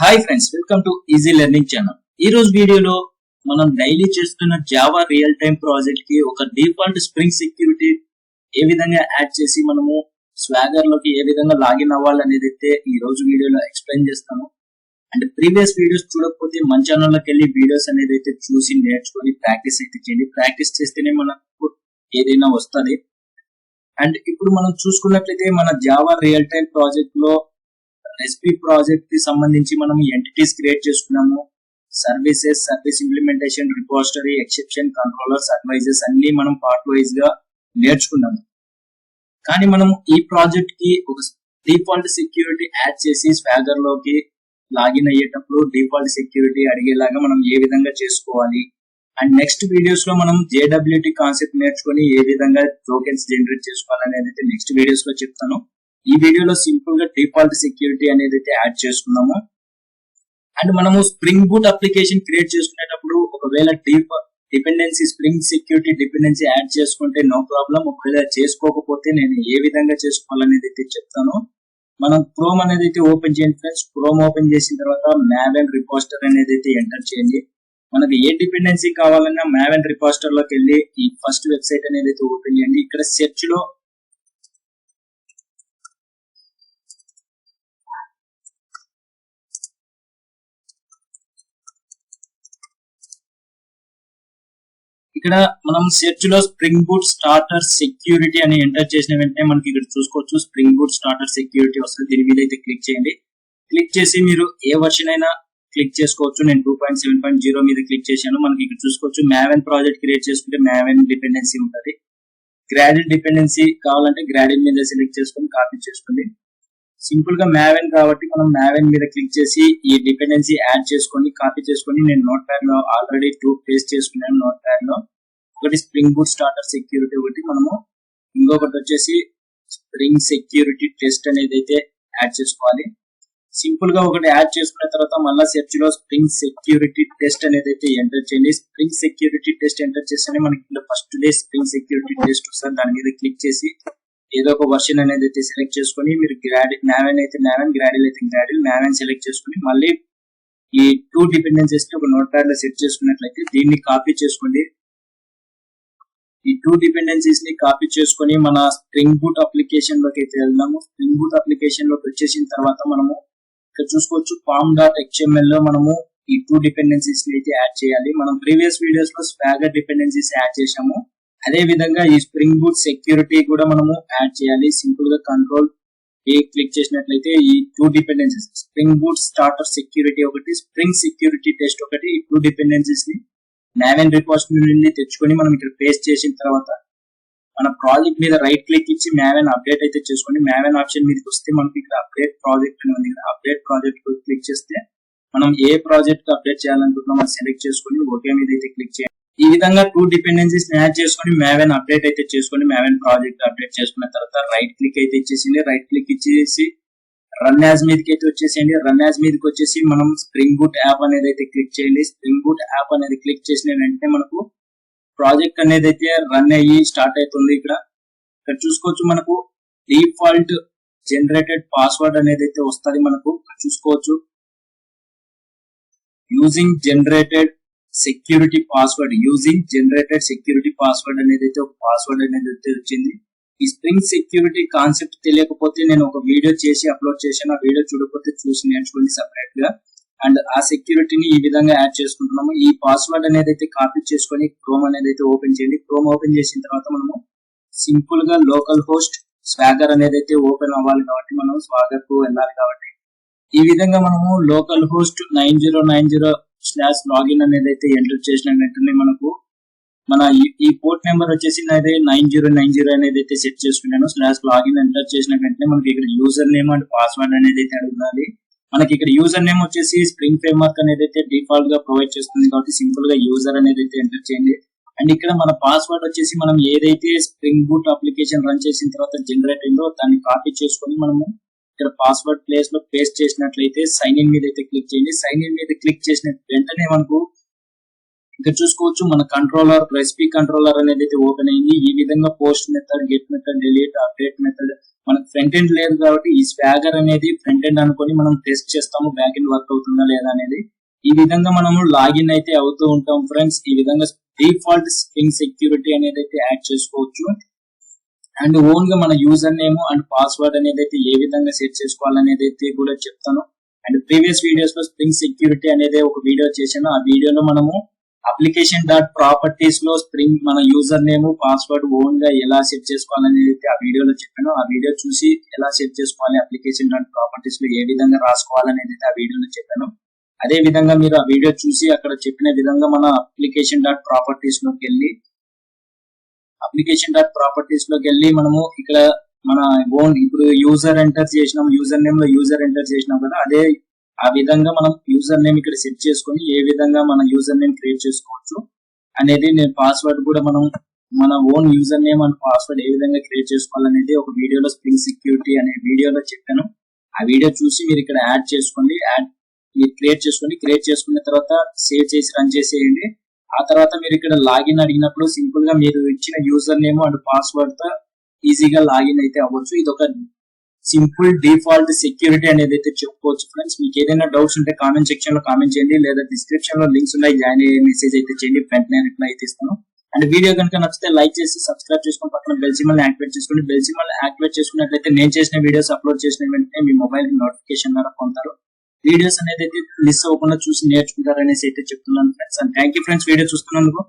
Hi friends, welcome to easy learning channel. ఈ రోజు వీడియోలో మనం డైలీ చేస్తున్న జావా రియల్ టైమ్ ప్రాజెక్ట్ కి ఒక డిఫాల్ట్ స్ప్రింగ్ సెక్యూరిటీ ఏ విధంగా యాడ్ చేసి మనము స్వాగర్ లోకి ఏ విధంగా లాగిన్ అవ్వాలనేది అయితే ఈ రోజు వీడియోలో ఎక్స్ప్లెయిన్ చేస్తాను. అండ్ ప్రీవియస్ వీడియోస్ చూడకపోతే మన ఛానల్లోకి వెళ్ళి వీడియోస్ అనేది అయితే చూసి నేర్చుకొని ప్రాక్టీస్ అయితే చేయండి. ప్రాక్టీస్ చేస్తేనే మనకు ఏదైనా వస్తుంది. అండ్ ఇప్పుడు మనం చూసుకున్నట్లయితే మన జావా రియల్ టైమ్ ప్రాజెక్ట్ లో రెసిపీ ప్రాజెక్ట్ కి సంబంధించి మనం ఎంటిటీస్ క్రియేట్ చేసుకున్నాము. Services, service implementation, repository, exception, controllers, advices అన్ని మనం పార్ట్ వైజ్ గా నేర్చుకున్నాము. కానీ మనం ఈ ప్రాజెక్ట్ కి ఒక డిఫాల్ట్ సెక్యూరిటీ యాడ్ చేసి స్వాగర్ లోకి లాగిన్ అయ్యేటప్పుడు డిఫాల్ట్ సెక్యూరిటీ అడిగేలాగా మనం ఏ విధంగా చేసుకోవాలి. అండ్ నెక్స్ట్ వీడియోస్ లో మనం JWT కాన్సెప్ట్ నేర్చుకొని ఏ విధంగా టోకెన్స్ జనరేట్ చేసుకోవాలనేది అయితే నెక్స్ట్ వీడియోస్ లో చెప్తాను. ఈ వీడియోలో సింపుల్ గా డిఫాల్ట్ సెక్యూరిటీ అనేది అయితే యాడ్ చేసుకున్నాము. అండ్ మనము స్ప్రింగ్ బూట్ అప్లికేషన్ క్రియేట్ చేసుకునేటప్పుడు ఒకవేళ dependency spring security dependency add చేసుకుంటే నో ప్రాబ్లం. ఒకవేళ చేసుకోకపోతే నేను ఏ విధంగా చేసుకోవాలనేది అయితే చెప్తాను. మనం క్రోమ్ అనేది అయితే ఓపెన్ చేయండి ఫ్రెండ్స్. క్రోమ్ ఓపెన్ చేసిన తర్వాత మ్యావ్ అండ్ రిపోజిటరీ అనేది అయితే ఎంటర్ చేయండి. మనకి ఏ డిపెండెన్సీ కావాలన్నా మ్యావ్ అండ్ రిపోజిటరీ లోకి వెళ్ళి ఈ ఫస్ట్ వెబ్సైట్ అనేది అయితే ఓపెన్ చేయండి. ఇక్కడ సెర్చ్ లో ఇక్కడ మనం సెర్చ్ లో స్ప్రింగ్ బూట్ స్టార్టర్ సెక్యూరిటీ అని ఎంటర్ చేసిన వెంటనే మనకి ఇక్కడ చూసుకోవచ్చు స్ప్రింగ్ బూట్ స్టార్టర్ సెక్యూరిటీ వస్తుంది. దీని మీద అయితే క్లిక్ చేయండి. క్లిక్ చేసి మీరు ఏ వర్షన్ అయినా క్లిక్ చేసుకోవచ్చు. నేను 2.7.0 మీద క్లిక్ చేశాను. మనకి ఇక్కడ చూసుకోవచ్చు మ్యావెన్ ప్రాజెక్ట్ క్రియేట్ చేసుకుంటే మ్యావెన్ డిపెండెన్సీ ఉంటుంది. గ్రాడిల్ డిపెండెన్సీ కావాలంటే గ్రాడిల్ మీద సెలెక్ట్ చేసుకొని కాపీ చేసుకోండి. సింపుల్ గా మ్యావెన్ కాబట్టి మనం మ్యావెన్ మీద క్లిక్ చేసి ఈ డిపెండెన్సీ యాడ్ చేసుకొని కాపీ చేసుకొని నేను నోట్ ప్యాడ్ లో ఆల్రెడీ 2 పేస్ట్ చేసుకున్నాను. నోట్ ప్యాడ్ లో ఒకటి స్ప్రింగ్ బూట్ స్టార్టర్ సెక్యూరిటీ, ఒకటి మనము ఇంకొకటి వచ్చేసి స్ప్రింగ్ సెక్యూరిటీ టెస్ట్ అనేది అయితే యాడ్ చేసుకోవాలి. సింపుల్ గా ఒకటి యాడ్ చేసుకున్న తర్వాత మళ్ళీ సెర్చ్ లో స్ప్రింగ్ సెక్యూరిటీ టెస్ట్ అనేది అయితే ఎంటర్ చేయండి. స్ప్రింగ్ సెక్యూరిటీ టెస్ట్ ఎంటర్ చేస్తేనే మనకి first day spring security test వస్తుంది. దాని మీద క్లిక్ చేసి ఏదో ఒక వర్షన్ అనేది అయితే సెలెక్ట్ చేసుకుని మీరు మ్యావెన్ అయితే మ్యావెన్, గ్రాడిల్ అయితే గ్రాడిల్, మ్యావెన్ సెలెక్ట్ చేసుకుని మళ్ళీ ఈ 2 డిపెండెన్సీస్ ని ఒక నోట్ ప్యాడ్ లో సెట్ చేసుకున్నట్లయితే దీన్ని కాపీ చేసుకోండి. ఈ 2 డిపెండెన్సీస్ ని కాపీ చేసుకుని మన స్ప్రింగ్ బూట్ అప్లికేషన్ లోకి అయితే వెళ్దాము. స్ప్రింగ్ బూట్ అప్లికేషన్ లోకి వచ్చేసిన తర్వాత మనము ఇక్కడ చూసుకోవచ్చు pom.xml లో మనము ఈ 2 డిపెండెన్సీస్ ని అయితే యాడ్ చేయాలి. మనం ప్రీవియస్ వీడియోస్ లో స్వాగర్ డిపెండెన్సీస్ యాడ్ చేసాము. అదే విధంగా ఈ స్ప్రింగ్ బూట్ సెక్యూరిటీ కూడా మనము యాడ్ చేయాలి. సింపుల్ గా కంట్రోల్ క్లిక్ చేసినట్లయితే ఈ 2 dependencies spring boot starter security ఒకటి, స్ప్రింగ్ సెక్యూరిటీ టెస్ట్ ఒకటి, ఈ 2 డిపెండెన్సీస్ ని మ్యావెన్ రిపోజిటరీ నుండి తెచ్చుకొని మనం ఇక్కడ పేస్ట్ చేసిన తర్వాత మన ప్రాజెక్ట్ మీద రైట్ క్లిక్ ఇచ్చి మ్యావెన్ అప్డేట్ అయితే చేసుకోండి. మ్యావెన్ ఆప్షన్ మీదకి వస్తే మనకి ఇక్కడ అప్డేట్ ప్రాజెక్ట్ అని ఉంది. అప్డేట్ ప్రాజెక్ట్ క్లిక్ చేస్తే మనం ఏ ప్రాజెక్ట్ అప్డేట్ చేయాలనుకుంటున్నాం అది సెలెక్ట్ చేసుకుని ఓకే మీద అయితే క్లిక్ చేయండి. ఈ విధంగా 2 డిపెండెన్సీస్ యాడ్ చేసుకుని మ్యావెన్ అప్డేట్ అయితే చేసుకోండి. మ్యావెన్ ప్రాజెక్ట్ అప్డేట్ చేసుకున్న తర్వాత రైట్ క్లిక్ అయితే ఇచ్చేసింది. రైట్ క్లిక్ ఇచ్చేసి రన్ యాజ్ మీదకి అయితే వచ్చేసేయండి. రన్ యాజ్ మీదకి వచ్చేసి మనం స్ప్రింగ్ బూట్ యాప్ అనేది అయితే క్లిక్ చేయండి. స్ప్రింగ్ బూట్ యాప్ అనేది క్లిక్ చేసిన వెంటనే మనకు ప్రాజెక్ట్ అనేది అయితే రన్ అయ్యి స్టార్ట్ అవుతుంది. ఇక్కడ చూసుకోవచ్చు మనకు డిఫాల్ట్ జనరేటెడ్ పాస్వర్డ్ అనేది అయితే వస్తుంది. మనకు చూసుకోవచ్చు యూజింగ్ జనరేటెడ్ సెక్యూరిటీ పాస్వర్డ్ అనేది అయితే ఒక పాస్వర్డ్ అనేది అయితే వచ్చింది. ఈ స్ప్రింగ్ సెక్యూరిటీ కాన్సెప్ట్ తెలియకపోతే నేను ఒక వీడియో చేసి అప్లోడ్ చేశాను. ఆ వీడియో చూడకపోతే చూసి నేర్చుకోండి సెపరేట్ గా. అండ్ ఆ సెక్యూరిటీని ఈ విధంగా యాడ్ చేసుకుంటున్నాము. ఈ పాస్వర్డ్ అనేది అయితే కాపీ చేసుకొని క్రోమ్ అనేది అయితే ఓపెన్ చేయండి. క్రోమ్ ఓపెన్ చేసిన తర్వాత మనము సింపుల్ గా లోకల్ హోస్ట్ స్వాగర్ అనేది అయితే ఓపెన్ అవ్వాలి కాబట్టి మనం స్వాగర్ కు వెళ్ళాలి కాబట్టి ఈ విధంగా మనము లోకల్ హోస్ట్ 9090/login అనేది అయితే ఎంటర్ చేసిన వెంటనే మనకు మన ఈ పోర్ట్ నెంబర్ వచ్చేసి నాది 9090 అనేది అయితే సెట్ చేసుకున్నాను. /login ఎంటర్ చేసిన వెంటనే మనకి ఇక్కడ యూజర్ నేమ్ అండ్ పాస్వర్డ్ అనేది అయితే అడుగుతుంది. మనకి ఇక్కడ యూజర్ నేమ్ వచ్చేసి స్ప్రింగ్ ఫ్రేమ్వర్క్ అనేది అయితే డిఫాల్ట్ గా ప్రొవైడ్ చేస్తుంది కాబట్టి సింపుల్ గా యూజర్ అనేది అయితే ఎంటర్ చేయండి. అండ్ ఇక్కడ మన పాస్వర్డ్ వచ్చేసి మనం ఏదైతే స్ప్రింగ్ బూట్ అప్లికేషన్ రన్ చేసిన తర్వాత జనరేట్ అయిందో దాన్ని కాపీ చేసుకొని మనము ఇక్కడ పాస్వర్డ్ ప్లేస్ లో పేస్ట్ చేసినట్లయితే సైన్ ఇన్ మీద అయితే క్లిక్ చేయండి. సైన్ ఇన్ మీద క్లిక్ చేసిన వెంటనే మనకు ఇక్కడ చూసుకోవచ్చు మన కంట్రోలర్ రెసిపీ కంట్రోలర్ అనేది అయితే ఓపెన్ అయింది. ఈ విధంగా post method, get method, delete, update method మనకు ఫ్రంట్ ఎండ్ లేదు కాబట్టి ఈ స్వాగర్ అనేది ఫ్రంట్ ఎండ్ అనుకొని మనం టెస్ట్ చేస్తాము బ్యాక్ ఎండ్ వర్క్ అవుతుందా లేదా అనేది. ఈ విధంగా మనము లాగిన్ అయితే అవుతూ ఉంటాం ఫ్రెండ్స్. ఈ విధంగా డిఫాల్ట్ స్ట్రింగ్ సెక్యూరిటీ అనేది అయితే యాడ్ చేసుకోవచ్చు. అండ్ ఓన్ గా మన యూజర్ నేమ్ అండ్ పాస్వర్డ్ అనేది అయితే ఏ విధంగా సెట్ చేసుకోవాలనేది అయితే కూడా చెప్తాను. అండ్ ప్రీవియస్ వీడియోస్ లో స్ప్రింగ్ సెక్యూరిటీ అనేది ఒక వీడియో చేశాను. ఆ వీడియోలో మనము అప్లికేషన్ డాట్ ప్రాపర్టీస్ లో స్ప్రింగ్ మన యూజర్ నేమ్ పాస్వర్డ్ ఓన్ గా ఎలా సెట్ చేసుకోవాలనేది అయితే ఆ వీడియోలో చెప్పాను. ఆ వీడియో చూసి ఎలా సెట్ చేసుకోవాలి అప్లికేషన్ డాట్ ప్రాపర్టీస్ లో ఏ విధంగా రాసుకోవాలనేది అయితే ఆ వీడియోలో చెప్పాను. అదే విధంగా మీరు ఆ వీడియో చూసి అక్కడ చెప్పిన విధంగా మన అప్లికేషన్ డాట్ ప్రాపర్టీస్ లోకి వెళ్ళి మనము ఇక్కడ మన ఓన్ ఇప్పుడు యూజర్ ఎంటర్ చేసినాం, యూజర్ నేమ్ లో యూజర్ ఎంటర్ చేసినాం కదా, అదే ఆ విధంగా మనం యూజర్ నేమ్ ఇక్కడ సెట్ చేసుకొని ఏ విధంగా మన యూజర్ నేమ్ క్రియేట్ చేసుకోవచ్చు అనేది, నేను పాస్వర్డ్ కూడా మనం మన own user name and password ఏ విధంగా క్రియేట్ చేసుకోవాలనేది ఒక వీడియోలో స్ప్రింగ్ సెక్యూరిటీ అనే వీడియోలో చెప్పాను. ఆ వీడియో చూసి మీరు ఇక్కడ యాడ్ చేసుకోండి. మీరు క్రియేట్ చేసుకున్న తర్వాత సేవ్ చేసి రన్ చేసేయండి. ఆ తర్వాత మీరు ఇక్కడ లాగిన్ అడిగినప్పుడు సింపుల్ గా మీరు ఇచ్చిన యూజర్ నేమ్ అండ్ పాస్వర్డ్ తో ఈజీగా లాగిన్ అయితే అవ్వచ్చు. ఇది ఒక సింపుల్ డిఫాల్ట్ సెక్యూరిటీ అనేది అయితే చెప్పుకోవచ్చు ఫ్రెండ్స్. మీకు ఏదైనా డౌట్స్ ఉంటే కామెంట్ సెక్షన్ లో కామెంట్ చేయండి, లేదా డిస్క్రిప్షన్ లో లింక్స్ ఉన్నాయి, జాయిన్ అయ్యే మెసేజ్ అయితే చేయండి, వెంటనే రిప్లై అయితే ఇస్తాను. అండ్ వీడియో కనుక నచ్చితే లైక్ చేసి సబ్స్క్రైబ్ చేసుకుని పక్కన బెల్ సింబల్ యాక్టివేట్ చేసుకోండి. బెల్ సింబల్ యాక్టివేట్ చేసుకున్నట్లయితే నేను చేసిన వీడియోస్ అప్లోడ్ చేసిన వెంటనే మీ మొబైల్ నోటిఫికేషన్ ద్వారా పొందుతారు. వీడియోస్ అనేది అయితే మిస్ అవ్వకుండా చూసి నేర్చుకుంటారనేసి అయితే చెప్తున్నాను friends. And thank you friends video చూస్తున్నందుకు.